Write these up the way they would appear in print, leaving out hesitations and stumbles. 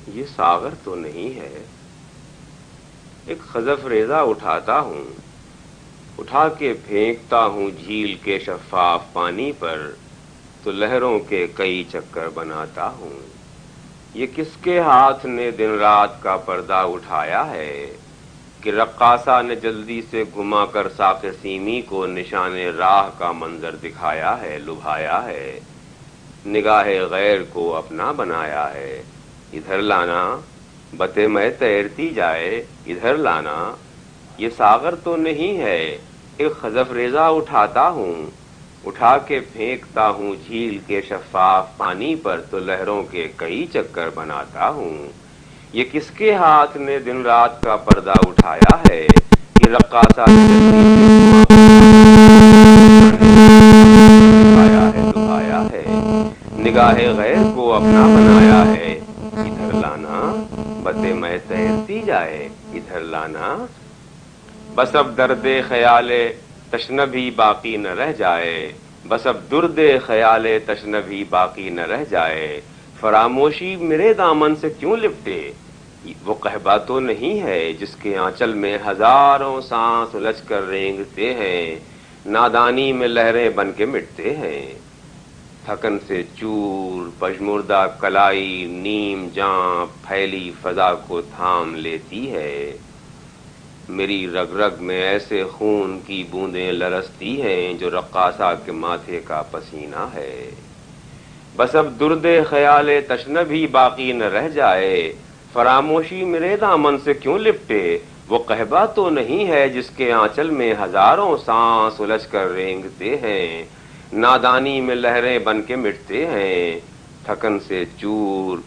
یہ ساغر تو نہیں ہے، ایک خزف ریزہ اٹھاتا ہوں، اٹھا کے پھینکتا ہوں جھیل کے شفاف پانی پر، تو لہروں کے کئی چکر بناتا ہوں۔ یہ کس کے ہاتھ نے دن رات کا پردہ اٹھایا ہے کہ رقاصہ نے جلدی سے گھما کر ساق سیمی کو نشان راہ کا منظر دکھایا ہے، لبھایا ہے، نگاہ غیر کو اپنا بنایا ہے۔ ادھر لانا بتے میں تیرتی جائے، ادھر لانا یہ ساغر تو نہیں ہے، ایک خزف ریزہ اٹھاتا ہوں، اٹھا کے پھینکتا ہوں جھیل کے شفاف پانی پر، تو لہروں کے کئی چکر بناتا ہوں۔ یہ کس کے ہاتھ نے دن رات کا پردہ اٹھایا ہے کہ رقاصہ نے جلدی سے لبھایا ہے، نگاہ غیر کو اپنا بنایا ہے۔ ادھر لانا بتے میں تیرتی جائے، ادھر لانا بس اب درد خیال تشنبی باقی نہ رہ جائے، بس اب درد خیال تشنبی باقی نہ رہ جائے۔ فراموشی میرے دامن سے کیوں لپٹے، وہ قحبہ تو نہیں ہے جس کے آنچل میں ہزاروں سانس الجھ کر رینگتے ہیں، نادانی میں لہریں بن کے مٹتے ہیں۔ تھکن سے چور پژمردہ کلائی نیم جاں پھیلی فضا کو تھام لیتی ہے، میری رگ رگ میں ایسے خون کی بوندیں لرزتی ہیں جو رقاصہ کے ماتھے کا پسینہ ہے۔ بس اب درد خیال تشنبی باقی نہ رہ جائے، فراموشی میرے دامن سے کیوں لپٹے، وہ قحبہ تو نہیں ہے جس کے آنچل میں ہزاروں سانس الجھ کر رینگتے ہیں، نادانی میں لہریں بن کے مٹتے ہیں۔ تھکن سے چور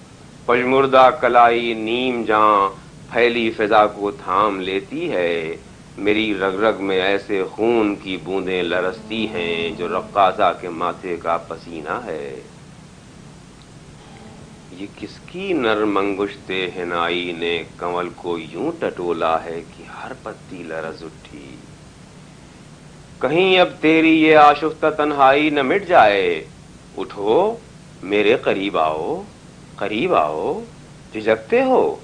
پژمردہ کلائی نیم جاں پھیلی فضا کو تھام لیتی ہے، میری رگ رگ میں ایسے خون کی بوندیں لرزتی ہیں جو رقاصہ کے ماتھے کا پسینہ ہے۔ یہ کس کی نرم انگشت حنائی نے کنول کو یوں ٹٹولا ہے کہ ہر پتی لرز اٹھی، کہیں اب تیری یہ آشفتہ تنہائی نہ مٹ جائے۔ اٹھو میرے قریب آؤ، قریب آؤ، جھجکتے ہو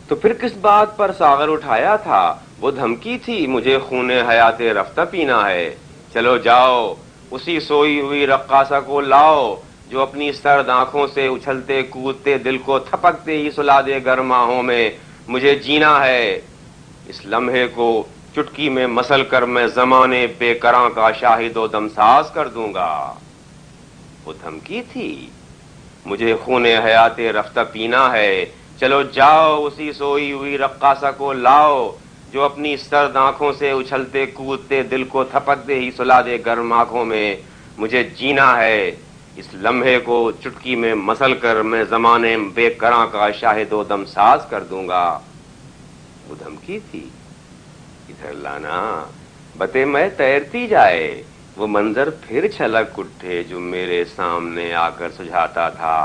تو پھر کس بات پر ساغر اٹھایا تھا، وہ دھمکی تھی مجھے خون حیات رفتہ پینا ہے۔ چلو جاؤ اسی سوئی ہوئی رقاصہ کو لاؤ جو اپنی سرد آنکھوں سے اچھلتے کودتے دل کو تھپکتے ہی سلا دے گرم آہوں میں۔ مجھے جینا ہے، اس لمحے کو چٹکی میں مسل کر میں زمانے بے کراں کا شاہد و دمساز کر دوں گا۔ وہ دھمکی تھی مجھے خون حیات رفتہ پینا ہے، چلو جاؤ اسی سوئی ہوئی رقاصہ کو لاؤ جو اپنی سرد آنکھوں سے اچھلتے کودتے دل کو تھپکتے ہی سلا دے گرم آنکھوں میں۔ مجھے جینا ہے، اس لمحے کو چٹکی میں مسل کر میں زمانے بے کراں کا شاہد و دمساز کر دوں گا۔ وہ دھمکی تھی، ادھر لانا بتے میں تیرتی جائے، وہ منظر پھر چھلک اٹھے جو میرے سامنے آ کر سجھاتا تھا،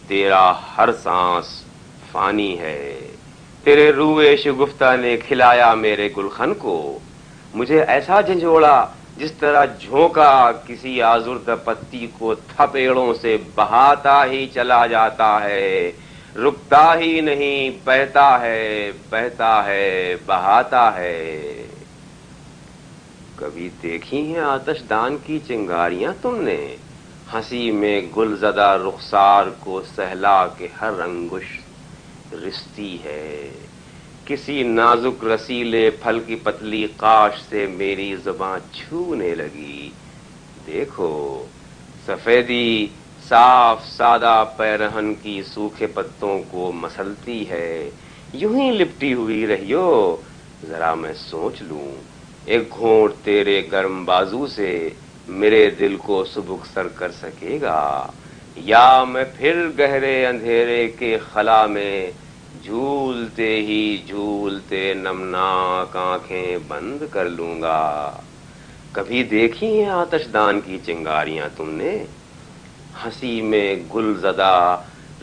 تیرا ہر سانس فانی ہے، تیرے روئے شگفتہ نے کھلایا میرے گلخن کو، مجھے ایسا جھنجھوڑا جس طرح جھونکا کسی آزردہ پتی کو تھپیڑوں سے بہاتا ہی چلا جاتا ہے، رکتا ہی نہیں، بہتا ہے بہتا ہے بہاتا ہے۔ کبھی دیکھی ہیں آتش دان کی چنگاریاں تم نے، ہنسی میں گل زدہ رخسار کو سہلا کے ہر انگشت رستی ہے، کسی نازک رسیلے پھل کی پتلی قاش سے میری زباں چھونے لگی، دیکھو سفیدی صاف سادہ پیرہن کی سوکھے پتوں کو مسلتی ہے، یوں ہی لپٹی ہوئی رہیو، ذرا میں سوچ لوں، ایک گھونٹ تیرے گرم بازو سے میرے دل کو سبک سر کر سکے گا، یا میں پھر گہرے اندھیرے کے خلا میں جھولتے ہی جھولتے نمناک آنکھیں بند کر لوں گا۔ کبھی دیکھی ہیں آتش دان کی چنگاریاں تم نے، ہنسی میں گل زدہ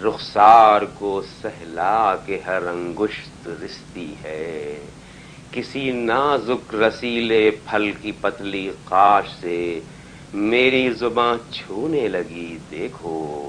رخسار کو سہلا کے ہر انگشت رستی ہے، کسی نازک رسیلے پھل کی پتلی قاش سے میری زباں چھونے لگی، دیکھو